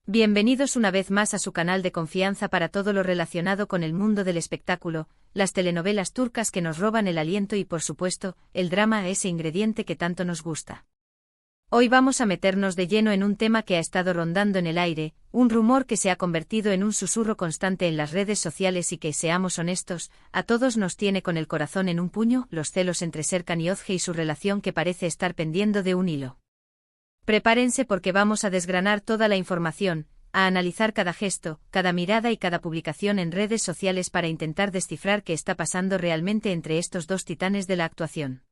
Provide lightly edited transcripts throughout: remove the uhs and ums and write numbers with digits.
Bienvenidos una vez más a su canal de confianza para todo lo relacionado con el mundo del espectáculo, las telenovelas turcas que nos roban el aliento y por supuesto, el drama, ese ingrediente que tanto nos gusta. Hoy vamos a meternos de lleno en un tema que ha estado rondando en el aire, un rumor que se ha convertido en un susurro constante en las redes sociales y que, seamos honestos, a todos nos tiene con el corazón en un puño: los celos entre Serkan y Özge y su relación que parece estar pendiendo de un hilo. Prepárense porque vamos a desgranar toda la información, a analizar cada gesto, cada mirada y cada publicación en redes sociales para intentar descifrar qué está pasando realmente entre estos dos titanes de la actuación.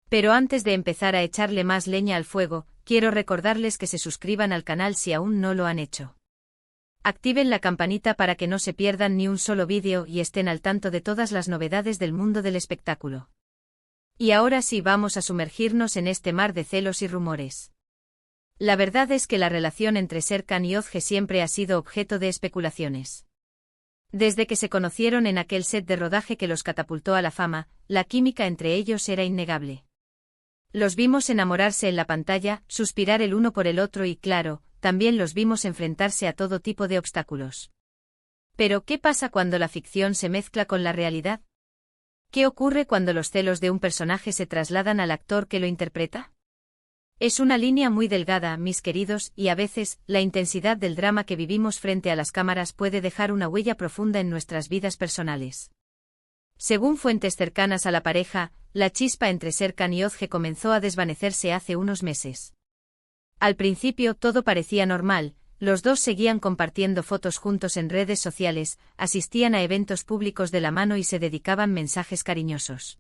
Pero antes de empezar a echarle más leña al fuego, quiero recordarles que se suscriban al canal si aún no lo han hecho. Activen la campanita para que no se pierdan ni un solo vídeo y estén al tanto de todas las novedades del mundo del espectáculo. Y ahora sí, vamos a sumergirnos en este mar de celos y rumores. La verdad es que la relación entre Serkan y Özge siempre ha sido objeto de especulaciones. Desde que se conocieron en aquel set de rodaje que los catapultó a la fama, la química entre ellos era innegable. Los vimos enamorarse en la pantalla, suspirar el uno por el otro y, claro, también los vimos enfrentarse a todo tipo de obstáculos. Pero, ¿qué pasa cuando la ficción se mezcla con la realidad? ¿Qué ocurre cuando los celos de un personaje se trasladan al actor que lo interpreta? Es una línea muy delgada, mis queridos, y a veces, la intensidad del drama que vivimos frente a las cámaras puede dejar una huella profunda en nuestras vidas personales. Según fuentes cercanas a la pareja, la chispa entre Serkan y Özge comenzó a desvanecerse hace unos meses. Al principio todo parecía normal, los dos seguían compartiendo fotos juntos en redes sociales, asistían a eventos públicos de la mano y se dedicaban mensajes cariñosos.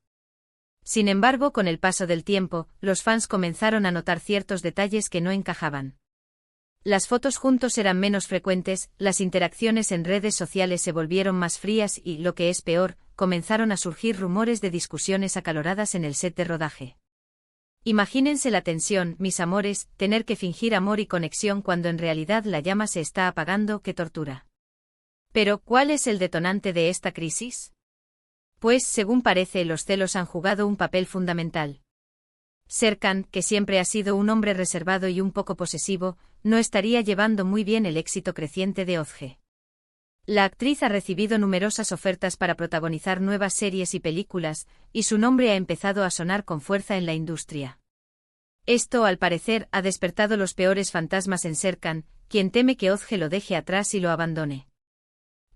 Sin embargo, con el paso del tiempo, los fans comenzaron a notar ciertos detalles que no encajaban. Las fotos juntos eran menos frecuentes, las interacciones en redes sociales se volvieron más frías y, lo que es peor, comenzaron a surgir rumores de discusiones acaloradas en el set de rodaje. Imagínense la tensión, mis amores, tener que fingir amor y conexión cuando en realidad la llama se está apagando. ¡Qué tortura! Pero, ¿cuál es el detonante de esta crisis? Pues, según parece, los celos han jugado un papel fundamental. Serkan, que siempre ha sido un hombre reservado y un poco posesivo, no estaría llevando muy bien el éxito creciente de Özge. La actriz ha recibido numerosas ofertas para protagonizar nuevas series y películas, y su nombre ha empezado a sonar con fuerza en la industria. Esto, al parecer, ha despertado los peores fantasmas en Serkan, quien teme que Özge lo deje atrás y lo abandone.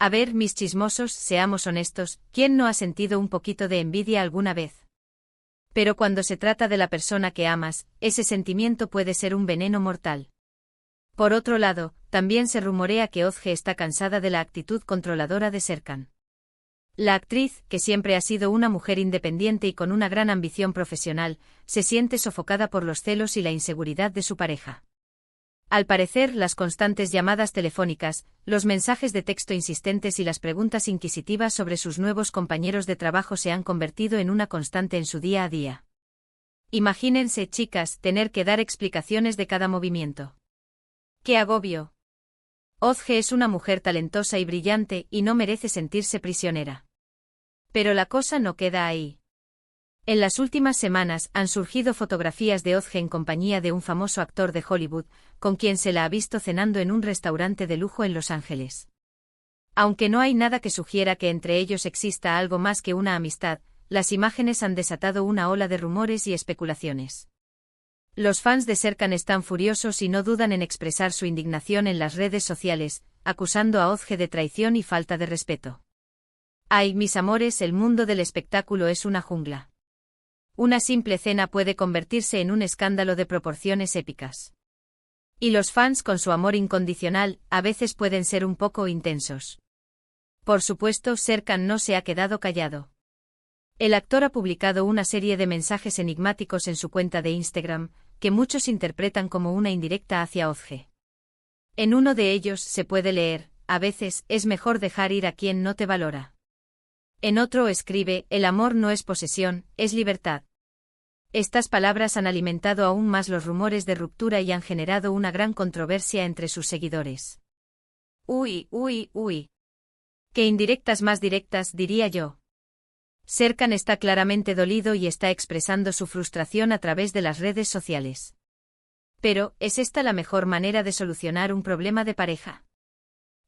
A ver, mis chismosos, seamos honestos, ¿quién no ha sentido un poquito de envidia alguna vez? Pero cuando se trata de la persona que amas, ese sentimiento puede ser un veneno mortal. Por otro lado, también se rumorea que Özge está cansada de la actitud controladora de Serkan. La actriz, que siempre ha sido una mujer independiente y con una gran ambición profesional, se siente sofocada por los celos y la inseguridad de su pareja. Al parecer, las constantes llamadas telefónicas, los mensajes de texto insistentes y las preguntas inquisitivas sobre sus nuevos compañeros de trabajo se han convertido en una constante en su día a día. Imagínense, chicas, tener que dar explicaciones de cada movimiento. ¡Qué agobio! Özge es una mujer talentosa y brillante y no merece sentirse prisionera. Pero la cosa no queda ahí. En las últimas semanas han surgido fotografías de Özge en compañía de un famoso actor de Hollywood, con quien se la ha visto cenando en un restaurante de lujo en Los Ángeles. Aunque no hay nada que sugiera que entre ellos exista algo más que una amistad, las imágenes han desatado una ola de rumores y especulaciones. Los fans de Serkan están furiosos y no dudan en expresar su indignación en las redes sociales, acusando a Özge de traición y falta de respeto. Ay, mis amores, el mundo del espectáculo es una jungla. Una simple cena puede convertirse en un escándalo de proporciones épicas. Y los fans, con su amor incondicional, a veces pueden ser un poco intensos. Por supuesto, Serkan no se ha quedado callado. El actor ha publicado una serie de mensajes enigmáticos en su cuenta de Instagram, que muchos interpretan como una indirecta hacia Özge. En uno de ellos se puede leer: a veces es mejor dejar ir a quien no te valora. En otro escribe: el amor no es posesión, es libertad. Estas palabras han alimentado aún más los rumores de ruptura y han generado una gran controversia entre sus seguidores. Uy, uy, uy. Qué indirectas más directas, diría yo. Serkan está claramente dolido y está expresando su frustración a través de las redes sociales. Pero, ¿es esta la mejor manera de solucionar un problema de pareja?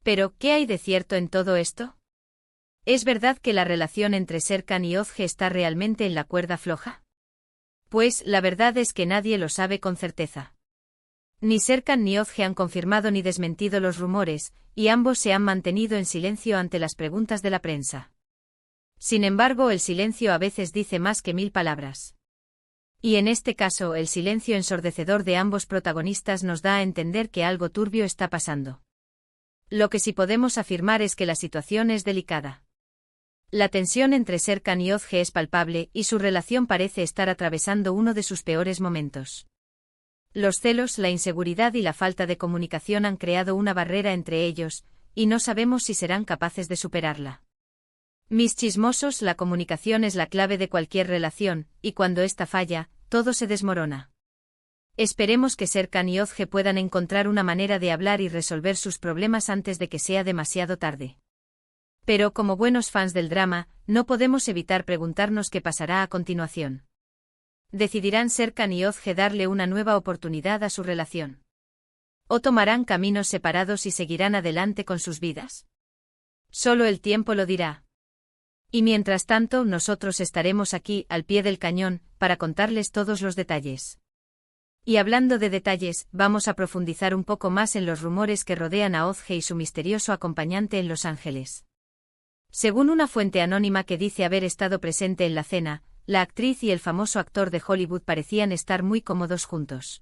Pero, ¿qué hay de cierto en todo esto? ¿Es verdad que la relación entre Serkan y Özge está realmente en la cuerda floja? Pues, la verdad es que nadie lo sabe con certeza. Ni Serkan ni Özge han confirmado ni desmentido los rumores, y ambos se han mantenido en silencio ante las preguntas de la prensa. Sin embargo, el silencio a veces dice más que 1000 palabras. Y en este caso, el silencio ensordecedor de ambos protagonistas nos da a entender que algo turbio está pasando. Lo que sí podemos afirmar es que la situación es delicada. La tensión entre Serkan y Özge es palpable y su relación parece estar atravesando uno de sus peores momentos. Los celos, la inseguridad y la falta de comunicación han creado una barrera entre ellos, y no sabemos si serán capaces de superarla. Mis chismosos, la comunicación es la clave de cualquier relación, y cuando esta falla, todo se desmorona. Esperemos que Serkan y Özge puedan encontrar una manera de hablar y resolver sus problemas antes de que sea demasiado tarde. Pero como buenos fans del drama, no podemos evitar preguntarnos qué pasará a continuación. ¿Decidirán Serkan y Özge darle una nueva oportunidad a su relación? ¿O tomarán caminos separados y seguirán adelante con sus vidas? Solo el tiempo lo dirá. Y mientras tanto, nosotros estaremos aquí, al pie del cañón, para contarles todos los detalles. Y hablando de detalles, vamos a profundizar un poco más en los rumores que rodean a Özge y su misterioso acompañante en Los Ángeles. Según una fuente anónima que dice haber estado presente en la cena, la actriz y el famoso actor de Hollywood parecían estar muy cómodos juntos.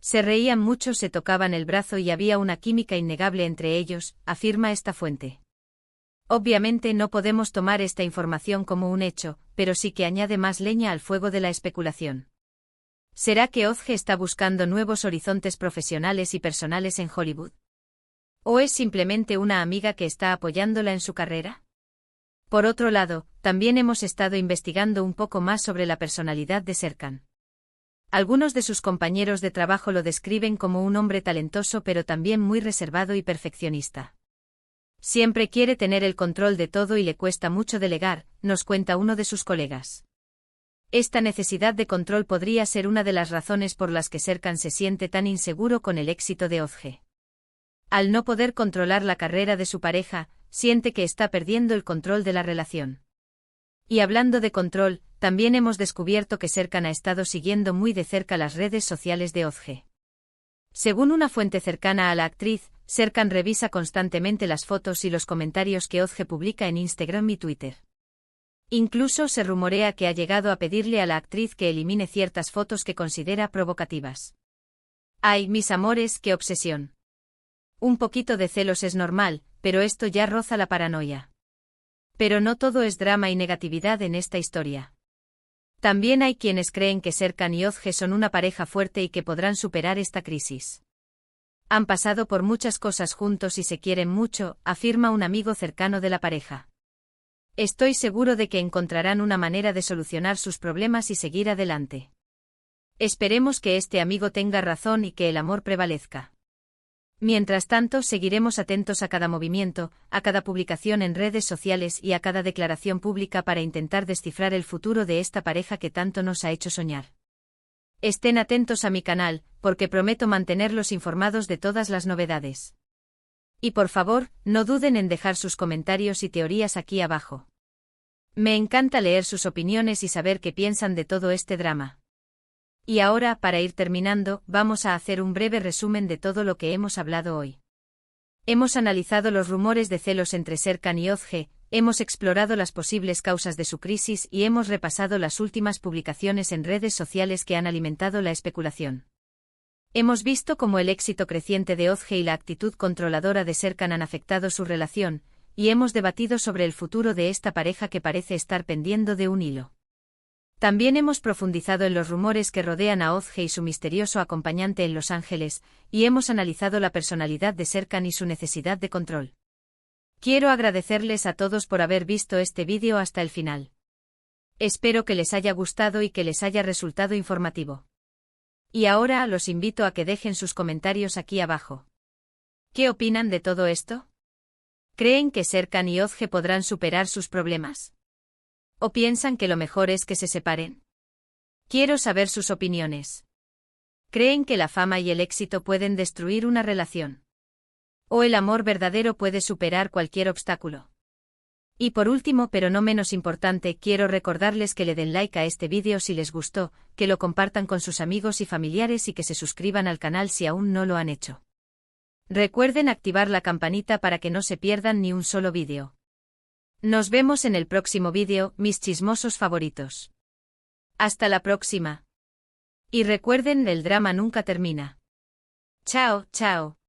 Se reían mucho, se tocaban el brazo y había una química innegable entre ellos, afirma esta fuente. Obviamente no podemos tomar esta información como un hecho, pero sí que añade más leña al fuego de la especulación. ¿Será que Özge está buscando nuevos horizontes profesionales y personales en Hollywood? ¿O es simplemente una amiga que está apoyándola en su carrera? Por otro lado, también hemos estado investigando un poco más sobre la personalidad de Serkan. Algunos de sus compañeros de trabajo lo describen como un hombre talentoso pero también muy reservado y perfeccionista. Siempre quiere tener el control de todo y le cuesta mucho delegar, nos cuenta uno de sus colegas. Esta necesidad de control podría ser una de las razones por las que Serkan se siente tan inseguro con el éxito de Özge. Al no poder controlar la carrera de su pareja, siente que está perdiendo el control de la relación. Y hablando de control, también hemos descubierto que Serkan ha estado siguiendo muy de cerca las redes sociales de Özge. Según una fuente cercana a la actriz, Serkan revisa constantemente las fotos y los comentarios que Özge publica en Instagram y Twitter. Incluso se rumorea que ha llegado a pedirle a la actriz que elimine ciertas fotos que considera provocativas. ¡Ay, mis amores, qué obsesión! Un poquito de celos es normal, pero esto ya roza la paranoia. Pero no todo es drama y negatividad en esta historia. También hay quienes creen que Serkan y Özge son una pareja fuerte y que podrán superar esta crisis. Han pasado por muchas cosas juntos y se quieren mucho, afirma un amigo cercano de la pareja. Estoy seguro de que encontrarán una manera de solucionar sus problemas y seguir adelante. Esperemos que este amigo tenga razón y que el amor prevalezca. Mientras tanto, seguiremos atentos a cada movimiento, a cada publicación en redes sociales y a cada declaración pública para intentar descifrar el futuro de esta pareja que tanto nos ha hecho soñar. Estén atentos a mi canal, porque prometo mantenerlos informados de todas las novedades. Y por favor, no duden en dejar sus comentarios y teorías aquí abajo. Me encanta leer sus opiniones y saber qué piensan de todo este drama. Y ahora, para ir terminando, vamos a hacer un breve resumen de todo lo que hemos hablado hoy. Hemos analizado los rumores de celos entre Serkan y Özge, hemos explorado las posibles causas de su crisis y hemos repasado las últimas publicaciones en redes sociales que han alimentado la especulación. Hemos visto cómo el éxito creciente de Özge y la actitud controladora de Serkan han afectado su relación, y hemos debatido sobre el futuro de esta pareja que parece estar pendiendo de un hilo. También hemos profundizado en los rumores que rodean a Özge y su misterioso acompañante en Los Ángeles, y hemos analizado la personalidad de Serkan y su necesidad de control. Quiero agradecerles a todos por haber visto este vídeo hasta el final. Espero que les haya gustado y que les haya resultado informativo. Y ahora los invito a que dejen sus comentarios aquí abajo. ¿Qué opinan de todo esto? ¿Creen que Serkan y Özge podrán superar sus problemas? ¿O piensan que lo mejor es que se separen? Quiero saber sus opiniones. Creen que la fama y el éxito pueden destruir una relación. O el amor verdadero puede superar cualquier obstáculo. Y por último, pero no menos importante, quiero recordarles que le den like a este vídeo si les gustó, que lo compartan con sus amigos y familiares y que se suscriban al canal si aún no lo han hecho. Recuerden activar la campanita para que no se pierdan ni un solo vídeo. Nos vemos en el próximo vídeo, mis chismosos favoritos. Hasta la próxima. Y recuerden, el drama nunca termina. Chao, chao.